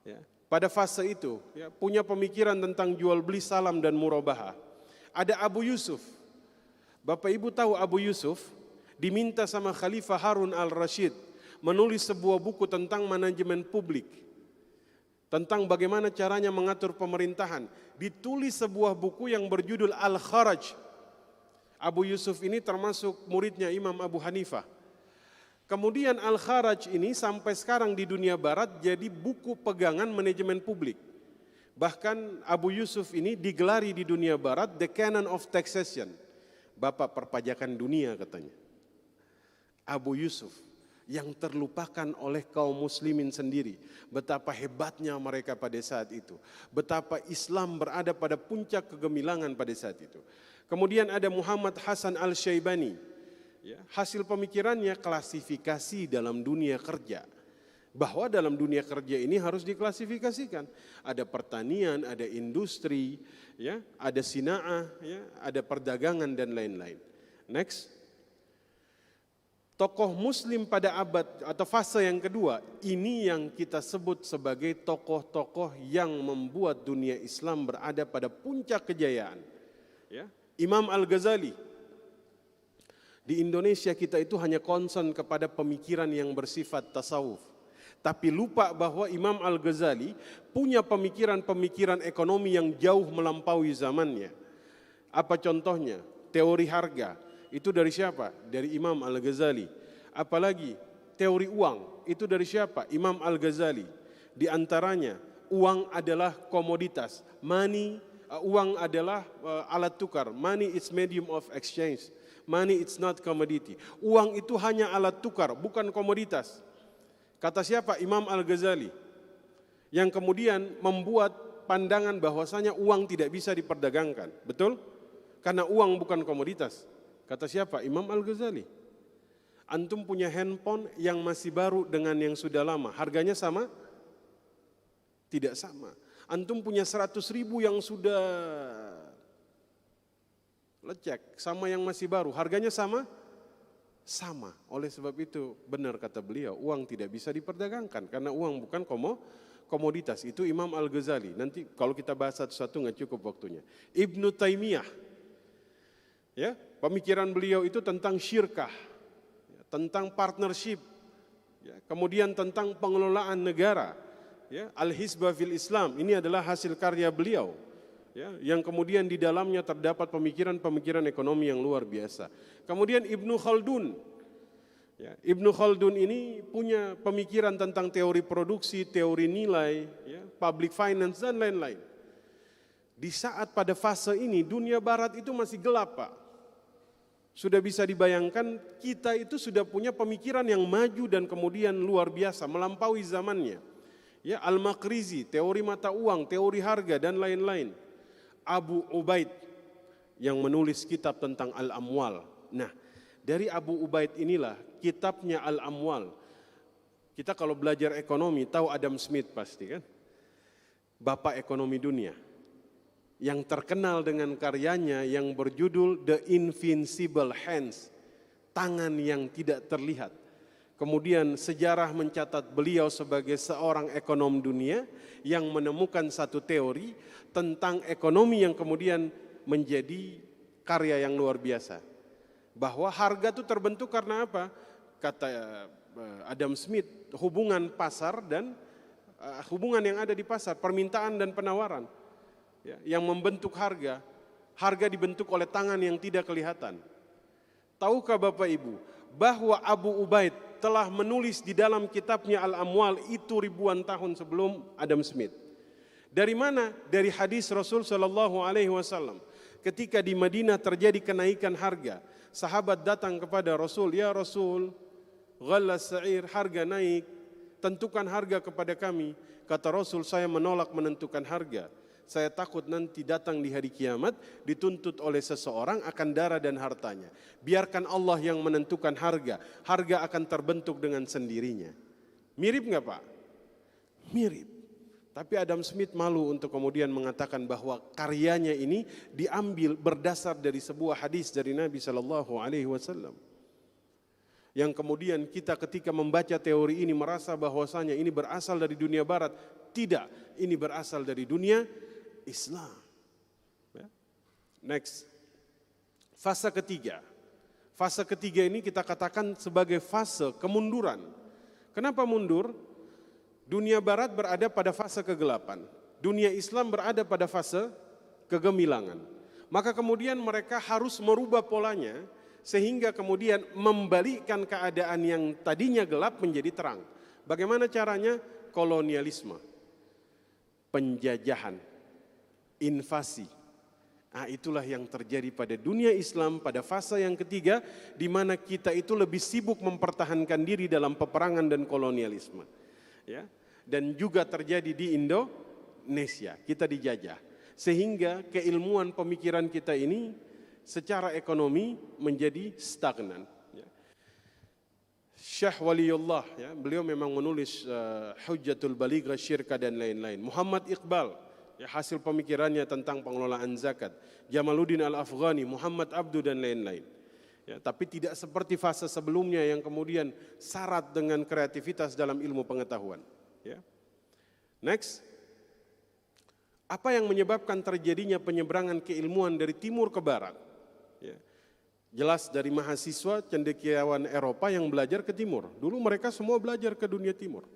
ya, pada fase itu ya, punya pemikiran tentang jual beli salam dan murabahah. Ada Abu Yusuf. Bapak Ibu tahu Abu Yusuf diminta sama Khalifah Harun al-Rashid menulis sebuah buku tentang manajemen publik, tentang bagaimana caranya mengatur pemerintahan. Ditulis sebuah buku yang berjudul Al-Kharaj. Abu Yusuf ini termasuk muridnya Imam Abu Hanifah. Kemudian Al-Kharaj ini sampai sekarang di dunia barat jadi buku pegangan manajemen publik. Bahkan Abu Yusuf ini digelari di dunia barat The Canon of Taxation, bapak perpajakan dunia katanya. Abu Yusuf yang terlupakan oleh kaum muslimin sendiri. Betapa hebatnya mereka pada saat itu. Betapa Islam berada pada puncak kegemilangan pada saat itu. Kemudian ada Muhammad Hasan al-Syaibani. Ya, hasil pemikirannya klasifikasi dalam dunia kerja. Bahwa dalam dunia kerja ini harus diklasifikasikan. Ada pertanian, ada industri, ya, ada sina'ah, ya, ada perdagangan dan lain-lain. Next. Tokoh muslim pada abad atau fase yang kedua, ini yang kita sebut sebagai tokoh-tokoh yang membuat dunia Islam berada pada puncak kejayaan. Ya. Imam Al-Ghazali. Di Indonesia kita itu hanya concern kepada pemikiran yang bersifat tasawuf. Tapi lupa bahwa Imam Al-Ghazali punya pemikiran-pemikiran ekonomi yang jauh melampaui zamannya. Apa contohnya? Teori harga. Itu dari siapa? Dari Imam Al-Ghazali. Apalagi teori uang. Itu dari siapa? Imam Al-Ghazali. Di antaranya, uang adalah komoditas. Uang adalah alat tukar. Money is medium of exchange. Money it's not commodity. Uang itu hanya alat tukar, bukan komoditas. Kata siapa? Imam Al-Ghazali. Yang kemudian membuat pandangan bahwasanya uang tidak bisa diperdagangkan. Betul? Karena uang bukan komoditas. Kata siapa? Imam Al-Ghazali. Antum punya handphone yang masih baru dengan yang sudah lama. Harganya sama? Tidak sama. Antum punya 100.000 yang sudah lecek sama yang masih baru. Harganya sama? Sama. Oleh sebab itu benar kata beliau, uang tidak bisa diperdagangkan karena uang bukan komoditas. Itu Imam Al-Ghazali. Nanti kalau kita bahas satu-satu nggak cukup waktunya. Ibnu Taimiyah, ya, pemikiran beliau itu tentang syirkah, ya, tentang partnership, ya, kemudian tentang pengelolaan negara, ya, Al-Hizbah fil Islam. Ini adalah hasil karya beliau. Ya, yang kemudian di dalamnya terdapat pemikiran-pemikiran ekonomi yang luar biasa. Kemudian Ibnu Khaldun. Ya, Ibnu Khaldun ini punya pemikiran tentang teori produksi, teori nilai, ya, public finance dan lain-lain. Di saat pada fase ini dunia barat itu masih gelap, Pak. Sudah bisa dibayangkan kita itu sudah punya pemikiran yang maju dan kemudian luar biasa, melampaui zamannya. Ya, Al-Maqrizi, teori mata uang, teori harga dan lain-lain. Abu Ubaid yang menulis kitab tentang Al-Amwal. Nah, dari Abu Ubaid inilah kitabnya Al-Amwal. Kita kalau belajar ekonomi tahu Adam Smith pasti kan? Bapak ekonomi dunia. Yang terkenal dengan karyanya yang berjudul The Invincible Hands. Tangan yang tidak terlihat. Kemudian sejarah mencatat beliau sebagai seorang ekonom dunia yang menemukan satu teori tentang ekonomi yang kemudian menjadi karya yang luar biasa. Bahwa harga itu terbentuk karena apa? Kata Adam Smith, hubungan pasar dan hubungan yang ada di pasar, permintaan dan penawaran. ya, yang membentuk harga. Harga dibentuk oleh tangan yang tidak kelihatan. Tahukah Bapak Ibu bahwa Abu Ubaid telah menulis di dalam kitabnya Al-Amwal itu ribuan tahun sebelum Adam Smith. Dari mana? Dari hadis Rasul Shallallahu Alaihi Wasallam. Ketika di Madinah terjadi kenaikan harga, sahabat datang kepada Rasul, ya Rasul, ghalla sa'ir, harga naik, tentukan harga kepada kami. Kata Rasul, saya menolak menentukan harga. Saya takut nanti datang di hari kiamat dituntut oleh seseorang akan darah dan hartanya. Biarkan Allah yang menentukan harga. Harga akan terbentuk dengan sendirinya. Mirip nggak Pak? Mirip. Tapi Adam Smith malu untuk kemudian mengatakan bahwa karyanya ini diambil berdasar dari sebuah hadis dari Nabi Shallallahu Alaihi Wasallam. Yang kemudian kita ketika membaca teori ini merasa bahwasanya ini berasal dari dunia barat. Tidak, ini berasal dari dunia Islam. Next, fase ketiga. Fase ketiga ini kita katakan sebagai fase kemunduran. Kenapa mundur? Dunia barat berada pada fase kegelapan. Dunia Islam berada pada fase kegemilangan. Maka kemudian mereka harus merubah polanya sehingga kemudian membalikkan keadaan yang tadinya gelap menjadi terang. Bagaimana caranya? Kolonialisme, penjajahan, invasi. Nah, itulah yang terjadi pada dunia Islam pada fase yang ketiga, di mana kita itu lebih sibuk mempertahankan diri dalam peperangan dan kolonialisme. Ya, dan juga terjadi di Indonesia, kita dijajah. Sehingga keilmuan pemikiran kita ini secara ekonomi menjadi stagnan. Ya. Syekh Waliullah, ya, beliau memang menulis Hujjatul Balighah, Syirka dan lain-lain. Muhammad Iqbal, ya, hasil pemikirannya tentang pengelolaan zakat. Jamaluddin Al-Afghani, Muhammad Abdu dan lain-lain. Ya, tapi tidak seperti fase sebelumnya yang kemudian syarat dengan kreativitas dalam ilmu pengetahuan. Ya. Next, apa yang menyebabkan terjadinya penyeberangan keilmuan dari timur ke barat? Ya. Jelas dari mahasiswa cendekiawan Eropa yang belajar ke timur. Dulu mereka semua belajar ke dunia timur,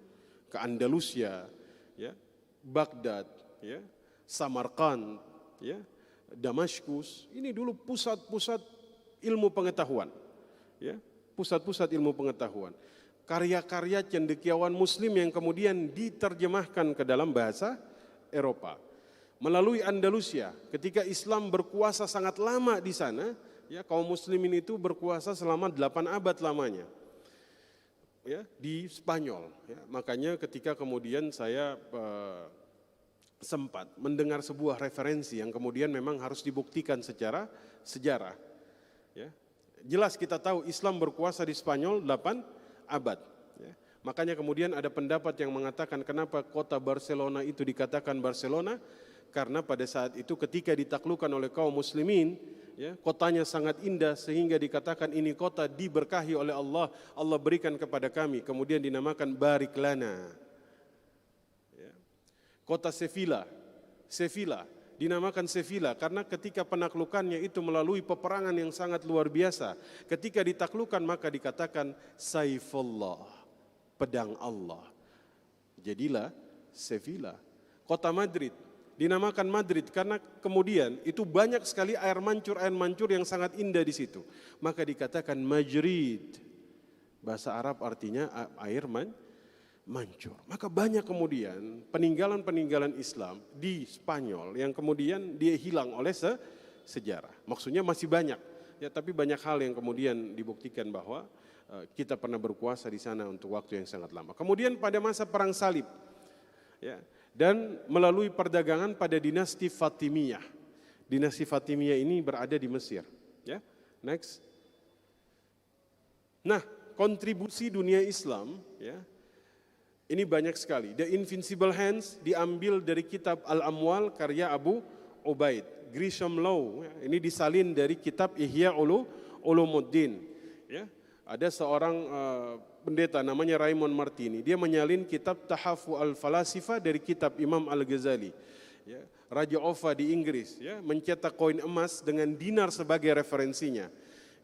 ke Andalusia, ya, Baghdad, ya, Samarkand, ya, Damaskus. Ini dulu pusat-pusat ilmu pengetahuan, ya, pusat-pusat ilmu pengetahuan. Karya-karya cendekiawan Muslim yang kemudian diterjemahkan ke dalam bahasa Eropa melalui Andalusia. Ketika Islam berkuasa sangat lama di sana, ya, kaum Muslimin itu berkuasa selama 8 abad lamanya, ya, di Spanyol. Ya. Makanya ketika kemudian saya sempat mendengar sebuah referensi yang kemudian memang harus dibuktikan secara sejarah. Ya. Jelas kita tahu Islam berkuasa di Spanyol 8 abad. Ya. Makanya kemudian ada pendapat yang mengatakan kenapa kota Barcelona itu dikatakan Barcelona, karena pada saat itu ketika ditaklukkan oleh kaum muslimin, ya, kotanya sangat indah sehingga dikatakan ini kota diberkahi oleh Allah, Allah berikan kepada kami, kemudian dinamakan Barik Lana. Kota Sevilla dinamakan Sevilla karena ketika penaklukannya itu melalui peperangan yang sangat luar biasa. Ketika ditaklukkan maka dikatakan Saifullah, pedang Allah. Jadilah Sevilla. Kota Madrid dinamakan Madrid karena kemudian itu banyak sekali air mancur yang sangat indah di situ. Maka dikatakan Majrid. Bahasa Arab artinya air mancur. Maka banyak kemudian peninggalan-peninggalan Islam di Spanyol yang kemudian dia hilang oleh sejarah. Maksudnya masih banyak, ya, tapi banyak hal yang kemudian dibuktikan bahwa kita pernah berkuasa di sana untuk waktu yang sangat lama. Kemudian pada masa perang salib, ya, dan melalui perdagangan pada dinasti Fatimiyah. Dinasti Fatimiyah ini berada di Mesir. Ya, next. Nah, kontribusi dunia Islam, ya, ini banyak sekali. The Invincible Hands diambil dari kitab Al-Amwal karya Abu Ubaid. Grisham Law, ya, ini disalin dari kitab Ihya Ulumuddin. Ya, ada seorang pendeta namanya Raymond Martini. Dia menyalin kitab Tahafu Al-Falasifa dari kitab Imam Al-Ghazali. Ya, Raja Offa di Inggris, ya, mencetak koin emas dengan dinar sebagai referensinya.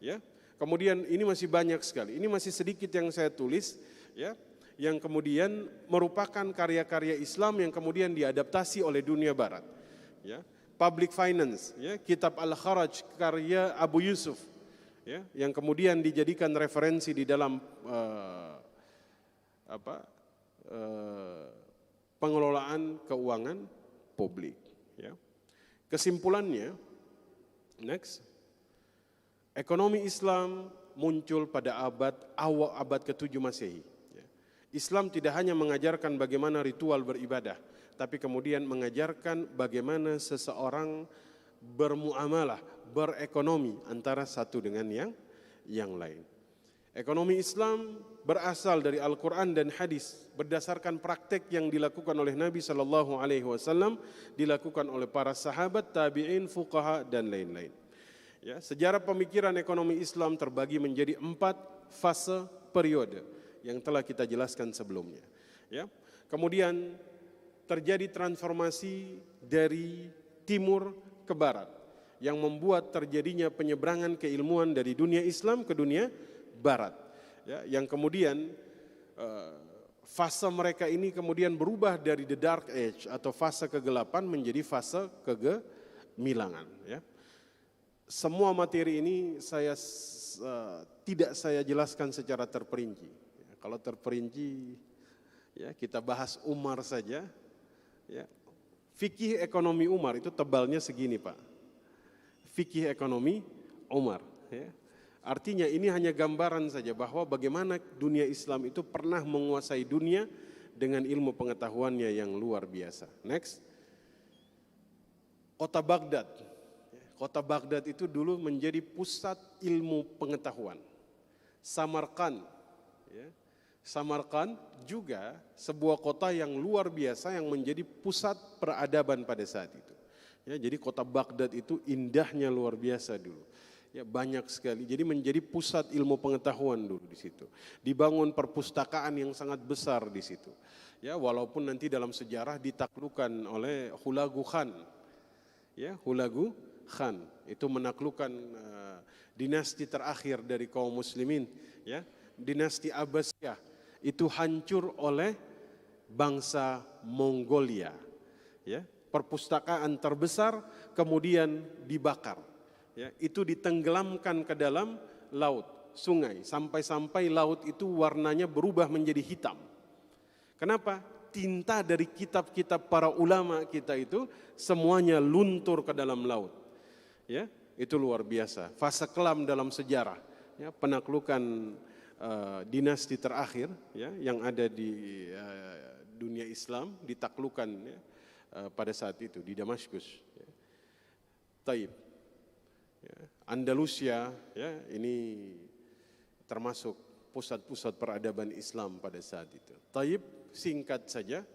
Ya, kemudian ini masih banyak sekali. Ini masih sedikit yang saya tulis, ya, yang kemudian merupakan karya-karya Islam yang kemudian diadaptasi oleh dunia barat. Ya, Public Finance, ya, kitab Al-Kharaj karya Abu Yusuf, ya, yang kemudian dijadikan referensi di dalam pengelolaan keuangan publik. Ya. Kesimpulannya, next, ekonomi Islam muncul pada awal abad ke-7 Masehi. Islam tidak hanya mengajarkan bagaimana ritual beribadah, tapi kemudian mengajarkan bagaimana seseorang bermuamalah, berekonomi antara satu dengan yang lain. Ekonomi Islam berasal dari Al-Quran dan hadis, berdasarkan praktek yang dilakukan oleh Nabi SAW, dilakukan oleh para sahabat, tabi'in, fuqaha, dan lain-lain. Ya, sejarah pemikiran ekonomi Islam terbagi menjadi 4 fase periode yang telah kita jelaskan sebelumnya. Ya, kemudian terjadi transformasi dari timur ke barat yang membuat terjadinya penyeberangan keilmuan dari dunia Islam ke dunia barat. Ya, yang kemudian fase mereka ini kemudian berubah dari the dark age atau fase kegelapan menjadi fase kegemilangan. Ya. Semua materi ini tidak saya jelaskan secara terperinci. Kalau terperinci, ya, kita bahas Umar saja. Ya. Fikih ekonomi Umar itu tebalnya segini, Pak. Fikih ekonomi Umar. Ya. Artinya ini hanya gambaran saja bahwa bagaimana dunia Islam itu pernah menguasai dunia dengan ilmu pengetahuannya yang luar biasa. Next, kota Baghdad. Kota Baghdad itu dulu menjadi pusat ilmu pengetahuan. Samarkand, ya. Samarkand juga sebuah kota yang luar biasa yang menjadi pusat peradaban pada saat itu. Ya, jadi kota Baghdad itu indahnya luar biasa dulu. Ya, banyak sekali. Jadi menjadi pusat ilmu pengetahuan dulu di situ. Dibangun perpustakaan yang sangat besar di situ. Ya, walaupun nanti dalam sejarah ditaklukkan oleh Hulagu Khan. Ya, Hulagu Khan itu menaklukkan dinasti terakhir dari kaum muslimin. Ya, dinasti Abbasiyah itu hancur oleh bangsa Mongolia. Ya, perpustakaan terbesar kemudian dibakar. Ya, itu ditenggelamkan ke dalam laut, sungai, sampai-sampai laut itu warnanya berubah menjadi hitam. Kenapa? Tinta dari kitab-kitab para ulama kita itu semuanya luntur ke dalam laut. Ya, itu luar biasa. Fase kelam dalam sejarah. Ya, penaklukan dinasti terakhir, ya, yang ada di dunia Islam ditaklukkan, ya, pada saat itu di Damaskus. Ya. Taib. Ya, Andalusia, ya, ini termasuk pusat-pusat peradaban Islam pada saat itu. Taib, singkat saja,